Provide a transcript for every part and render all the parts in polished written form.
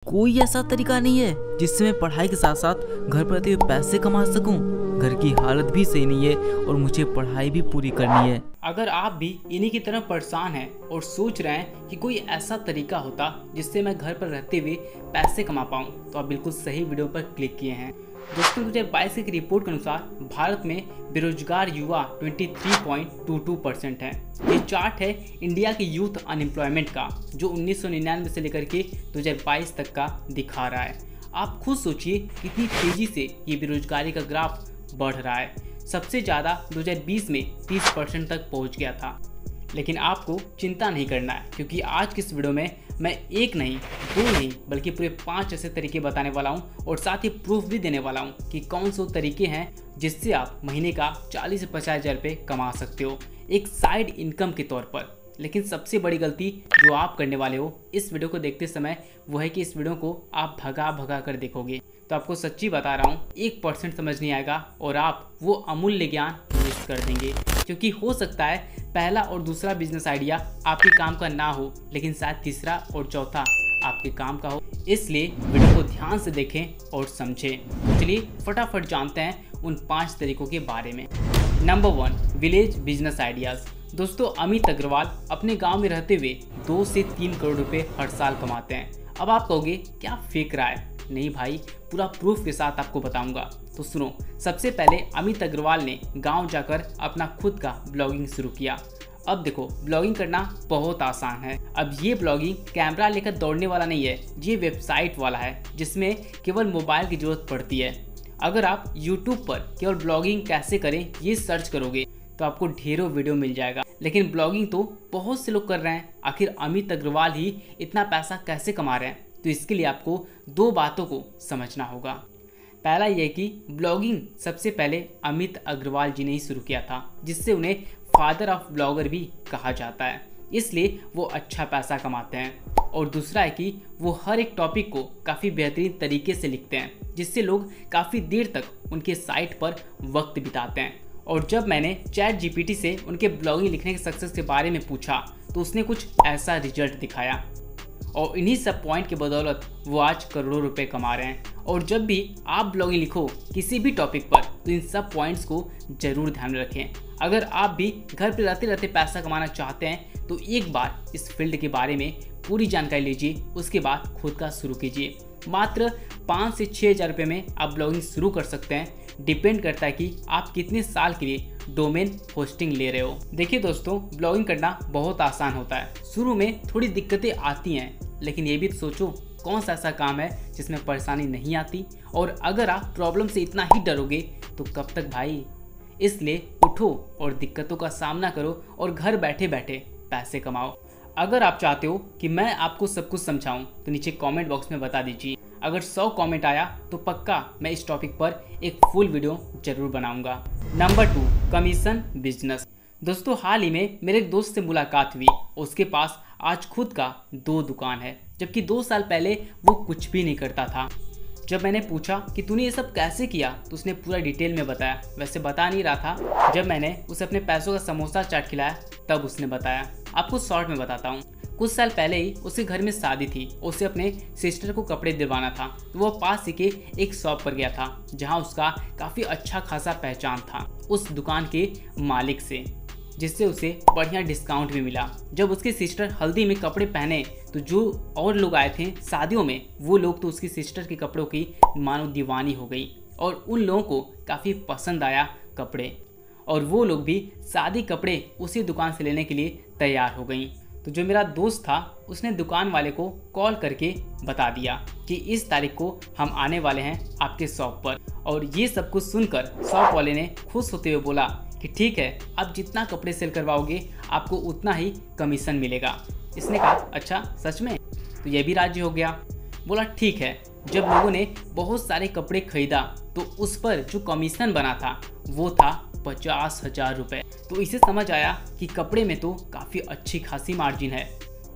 कोई ऐसा तरीका नहीं है जिससे मैं पढ़ाई के साथ साथ घर पर रहते हुए पैसे कमा सकूं। घर की हालत भी सही नहीं है और मुझे पढ़ाई भी पूरी करनी है। अगर आप भी इन्हीं की तरह परेशान हैं और सोच रहे हैं कि कोई ऐसा तरीका होता जिससे मैं घर पर रहते हुए पैसे कमा पाऊं, तो आप बिल्कुल सही वीडियो पर क्लिक किए हैं। दोस्तों 2022 की रिपोर्ट के अनुसार भारत में बेरोजगार युवा 23.22% है। ये चार्ट है इंडिया के यूथ अनएम्प्लॉयमेंट का, जो 1999 से लेकर के 2022 तक का दिखा रहा है। आप खुद सोचिए कितनी तेजी से ये बेरोजगारी का ग्राफ बढ़ रहा है। सबसे ज़्यादा 2020 में 30% तक पहुंच गया था। लेकिन आपको चिंता नहीं करना है, क्योंकि आज की इस वीडियो में मैं एक नहीं, दो नहीं, बल्कि पूरे 5 ऐसे तरीके बताने वाला हूं और साथ ही प्रूफ भी देने वाला हूं कि कौन से तरीके हैं जिससे आप महीने का 40 से 50 हज़ार रुपये कमा सकते हो एक साइड इनकम के तौर पर। लेकिन सबसे बड़ी गलती जो आप करने वाले हो इस वीडियो को देखते समय वो है कि इस वीडियो को आप भगा कर देखोगे तो आपको सच्ची बता रहा हूँ 1% समझ नहीं आएगा और आप वो अमूल्य ज्ञान मिस कर देंगे। क्योंकि हो सकता है पहला और दूसरा बिजनेस आइडिया आपके काम का ना हो, लेकिन शायद तीसरा और चौथा आपके काम का हो। इसलिए वीडियो को ध्यान से देखें और समझें। चलिए फटाफट जानते हैं उन 5 तरीकों के बारे में। Number 1, village business ideas. दोस्तों अमित अग्रवाल अपने गांव में रहते हुए 2 से 3 करोड़ रुपए हर साल कमाते हैं। अब आप कहोगे क्या फेक रहा है? नहीं भाई, पूरा प्रूफ के साथ आपको बताऊंगा। तो सुनो, सबसे पहले अमित अग्रवाल ने गांव जाकर अपना खुद का ब्लॉगिंग शुरू किया। अब देखो, ब्लॉगिंग करना बहुत आसान है। अब ये ब्लॉगिंग कैमरा लेकर दौड़ने वाला नहीं है, ये वेबसाइट वाला है जिसमें केवल मोबाइल की जरूरत पड़ती है। अगर आप YouTube पर केवल ब्लॉगिंग कैसे करें ये सर्च करोगे तो आपको ढेरों वीडियो मिल जाएगा। लेकिन ब्लॉगिंग तो बहुत से लोग कर रहे हैं, आखिर अमित अग्रवाल ही इतना पैसा कैसे कमा रहे हैं? तो इसके लिए आपको 2 बातों को समझना होगा। पहला यह कि ब्लॉगिंग सबसे पहले अमित अग्रवाल जी ने ही शुरू किया था, जिससे उन्हें फादर ऑफ ब्लॉगर भी कहा जाता है, इसलिए वो अच्छा पैसा कमाते हैं। और दूसरा है कि वो हर एक टॉपिक को काफ़ी बेहतरीन तरीके से लिखते हैं, जिससे लोग काफ़ी देर तक उनके साइट पर वक्त बिताते हैं। और जब मैंने ChatGPT से उनके ब्लॉगिंग लिखने के सक्सेस के बारे में पूछा तो उसने कुछ ऐसा रिजल्ट दिखाया और इन्हीं सब पॉइंट के बदौलत वो आज करोड़ों रुपए कमा रहे हैं। और जब भी आप ब्लॉगिंग लिखो किसी भी टॉपिक पर तो इन सब पॉइंट्स को जरूर ध्यान में रखें। अगर आप भी घर पर रहते रहते पैसा कमाना चाहते हैं तो एक बार इस फील्ड के बारे में पूरी जानकारी लीजिए, उसके बाद खुद का शुरू कीजिए। मात्र 5 से 6 हज़ार रुपये में आप ब्लॉगिंग शुरू कर सकते हैं। डिपेंड करता है कि आप कितने साल के लिए डोमेन होस्टिंग ले रहे हो। देखिए दोस्तों, ब्लॉगिंग करना बहुत आसान होता है। शुरू में थोड़ी दिक्कतें आती हैं, लेकिन ये भी तो सोचो कौन सा ऐसा काम है जिसमें परेशानी नहीं आती। और अगर आप प्रॉब्लम से इतना ही डरोगे तो कब तक भाई। इसलिए उठो और दिक्कतों का सामना करो और घर बैठे बैठे पैसे कमाओ। अगर आप चाहते हो कि मैं आपको सब कुछ समझाऊं तो नीचे कमेंट बॉक्स में बता दीजिए। अगर 100 कमेंट आया तो पक्का मैं इस टॉपिक पर एक फुल वीडियो जरूर बनाऊंगा। Number 2, commission business. दोस्तों हाल ही में मेरे एक दोस्त से मुलाकात हुई। उसके पास आज खुद का 2 दुकान है, जबकि 2 साल पहले वो कुछ भी नहीं करता था। जब मैंने पूछा कि तूने ये सब कैसे किया तो उसने पूरा डिटेल में बताया। वैसे बता नहीं रहा था, जब मैंने उसे अपने पैसों का समोसा चाट खिलाया तब उसने बताया। आपको शॉर्ट में बताता हूँ। कुछ साल पहले ही उसके घर में शादी थी। उसे अपने सिस्टर को कपड़े दिलवाना था, तो वो पास ही के एक शॉप पर गया था जहाँ उसका काफ़ी अच्छा खासा पहचान था उस दुकान के मालिक से, जिससे उसे बढ़िया डिस्काउंट भी मिला। जब उसकी सिस्टर हल्दी में कपड़े पहने तो जो और लोग आए थे शादियों में, वो लोग तो उसकी सिस्टर के कपड़ों की मानो दीवानी हो गई और उन लोगों को काफ़ी पसंद आया कपड़े, और वो लोग भी शादी कपड़े उसी दुकान से लेने के लिए तैयार हो गई। तो जो मेरा दोस्त था उसने दुकान वाले को कॉल करके बता दिया कि इस तारीख को हम आने वाले हैं आपके शॉप पर। और ये सब कुछ सुनकर शॉप वाले ने खुश होते हुए बोला कि ठीक है, आप जितना कपड़े सेल करवाओगे आपको उतना ही कमीशन मिलेगा। इसने कहा अच्छा सच में? तो यह भी राजी हो गया। बोला ठीक है। जब लोगों ने बहुत सारे कपड़े खरीदा तो उस पर जो कमीशन बना था वो था 50,000 रुपये। तो इसे समझ आया कि कपड़े में तो काफ़ी अच्छी खासी मार्जिन है।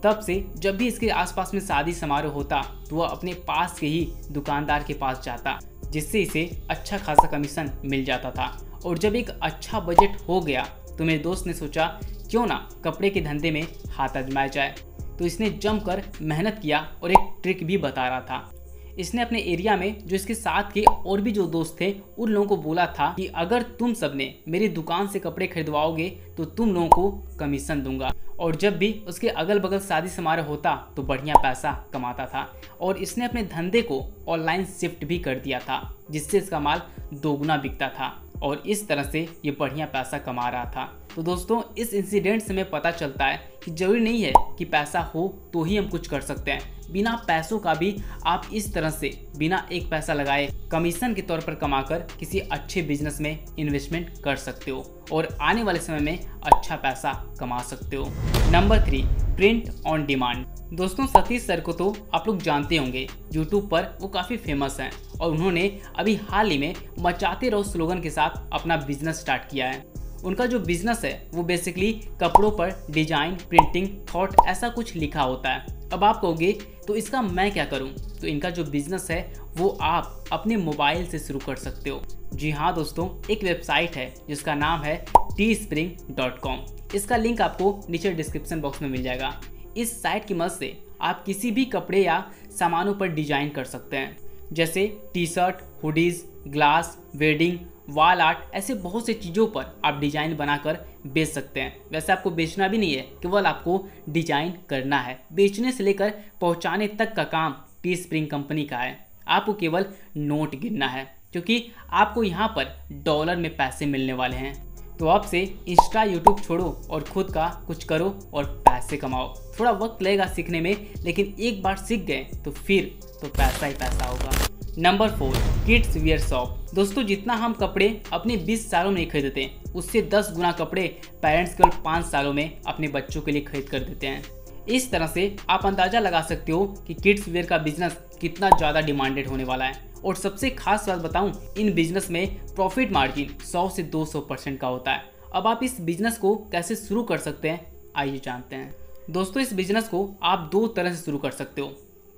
तब से जब भी इसके आसपास में शादी समारोह होता तो वह अपने पास के ही दुकानदार के पास जाता, जिससे इसे अच्छा खासा कमीशन मिल जाता था। और जब एक अच्छा बजट हो गया तो मेरे दोस्त ने सोचा क्यों ना कपड़े के धंधे में हाथ आजमाया जाए। तो इसने जमकर मेहनत किया और एक ट्रिक भी बता रहा था। इसने अपने एरिया में जो इसके साथ के और भी जो दोस्त थे उन लोगों को बोला था कि अगर तुम सबने मेरी दुकान से कपड़े खरीदवाओगे तो तुम लोगों को कमीशन दूंगा। और जब भी उसके अगल बगल शादी समारोह होता तो बढ़िया पैसा कमाता था। और इसने अपने धंधे को ऑनलाइन शिफ्ट भी कर दिया था, जिससे इसका माल दोगुना बिकता था और इस तरह से ये बढ़िया पैसा कमा रहा था। तो दोस्तों, इस इंसिडेंट से हमें पता चलता है कि जरूरी नहीं है कि पैसा हो तो ही हम कुछ कर सकते हैं। बिना पैसों का भी आप इस तरह से बिना एक पैसा लगाए कमीशन के तौर पर कमाकर किसी अच्छे बिजनेस में इन्वेस्टमेंट कर सकते हो और आने वाले समय में अच्छा पैसा कमा सकते हो। Number 3, print on demand. दोस्तों, सतीश सर को तो आप लोग जानते होंगे, यूट्यूब पर वो काफ़ी फेमस हैं और उन्होंने अभी हाल ही में मचाते रहो स्लोगन के साथ अपना बिजनेस स्टार्ट किया है। उनका जो बिजनेस है वो बेसिकली कपड़ों पर डिजाइन, प्रिंटिंग, थॉट ऐसा कुछ लिखा होता है। अब आप कहोगे तो इसका मैं क्या करूं? तो इनका जो बिजनेस है वो आप अपने मोबाइल से शुरू कर सकते हो। जी हाँ दोस्तों, एक वेबसाइट है जिसका नाम है teespring.com। इसका लिंक आपको नीचे डिस्क्रिप्शन बॉक्स में मिल जाएगा। इस साइट की मदद से आप किसी भी कपड़े या सामानों पर डिजाइन कर सकते हैं, जैसे T shirt, hoodies, glass, wedding, wall art, ऐसे बहुत से चीज़ों पर आप डिजाइन बनाकर बेच सकते हैं। वैसे आपको बेचना भी नहीं है, केवल आपको डिजाइन करना है। बेचने से लेकर पहुंचाने तक का काम टी स्प्रिंग कंपनी का है। आपको केवल नोट गिनना है, क्योंकि आपको यहाँ पर डॉलर में पैसे मिलने वाले हैं। तो अब से इंस्टा, यूट्यूब छोड़ो और खुद का कुछ करो और पैसे कमाओ। थोड़ा वक्त लगेगा सीखने में, लेकिन एक बार सीख गए तो फिर तो पैसा ही पैसा होगा। Number 4, kids wear shop. दोस्तों, जितना हम कपड़े अपने 20 सालों में खरीदते हैं, उससे 10 गुना कपड़े पेरेंट्स केवल 5 सालों में अपने बच्चों के लिए खरीद कर देते हैं। इस तरह से आप अंदाजा लगा सकते हो कि किड्स वियर का बिजनेस कितना ज़्यादा डिमांडेड होने वाला है। और सबसे खास बात बताऊं, इन बिजनेस में प्रॉफिट मार्जिन 100 से 200% का होता है। अब आप इस बिजनेस को कैसे शुरू कर सकते हैं, आइए जानते हैं। दोस्तों, इस बिजनेस को आप 2 तरह से शुरू कर सकते हो।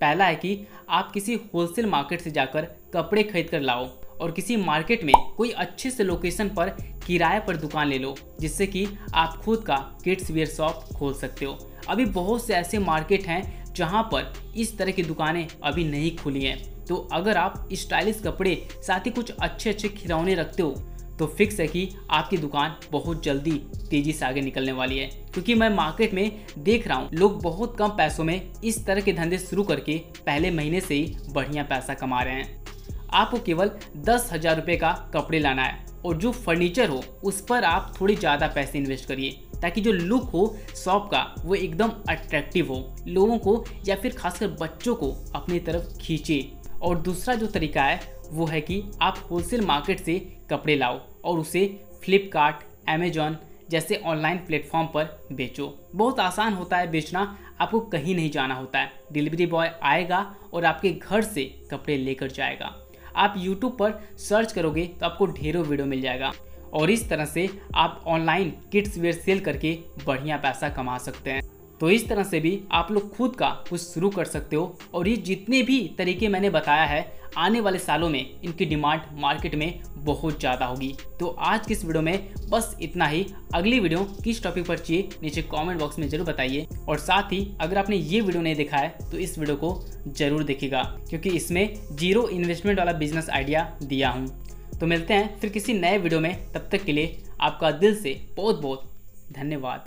पहला है कि आप किसी होलसेल मार्केट से जाकर कपड़े खरीद कर लाओ और किसी मार्केट में कोई अच्छे से लोकेशन पर किराए पर दुकान ले लो, जिससे कि आप खुद का किड्स वियर शॉप खोल सकते हो। अभी बहुत से ऐसे मार्केट हैं जहां पर इस तरह की दुकानें अभी नहीं खुली हैं। तो अगर आप स्टाइलिश कपड़े साथ ही कुछ अच्छे अच्छे खिलौने रखते हो तो फिक्स है कि आपकी दुकान बहुत जल्दी तेजी से आगे निकलने वाली है। क्योंकि मैं मार्केट में देख रहा हूँ लोग बहुत कम पैसों में इस तरह के धंधे शुरू करके पहले महीने से ही बढ़िया पैसा कमा रहे हैं। आपको केवल 10,000 रुपये का कपड़े लाना है और जो फर्नीचर हो उस पर आप थोड़ी ज़्यादा पैसे इन्वेस्ट करिए, ताकि जो लुक हो शॉप का वो एकदम अट्रैक्टिव हो, लोगों को या फिर खासकर बच्चों को अपनी तरफ खींचे। और दूसरा जो तरीका है वो है कि आप होलसेल मार्केट से कपड़े लाओ और उसे फ्लिपकार्ट, अमेजॉन जैसे ऑनलाइन प्लेटफॉर्म पर बेचो। बहुत आसान होता है बेचना, आपको कहीं नहीं जाना होता है। डिलीवरी बॉय आएगा और आपके घर से कपड़े लेकर जाएगा। आप यूट्यूब पर सर्च करोगे तो आपको ढेरों वीडियो मिल जाएगा और इस तरह से आप ऑनलाइन किड्स वेयर सेल करके बढ़िया पैसा कमा सकते हैं। तो इस तरह से भी आप लोग खुद का कुछ शुरू कर सकते हो और ये जितने भी तरीके मैंने बताया है, आने वाले सालों में इनकी डिमांड मार्केट में बहुत ज़्यादा होगी। तो आज की इस वीडियो में बस इतना ही। अगली वीडियो किस टॉपिक पर चाहिए नीचे कमेंट बॉक्स में जरूर बताइए। और साथ ही अगर आपने ये वीडियो नहीं देखा है तो इस वीडियो को जरूर देखिएगा, क्योंकि इसमें 0 इन्वेस्टमेंट वाला बिजनेस आइडिया दिया हूँ। तो मिलते हैं फिर किसी नए वीडियो में, तब तक के लिए आपका दिल से बहुत बहुत धन्यवाद।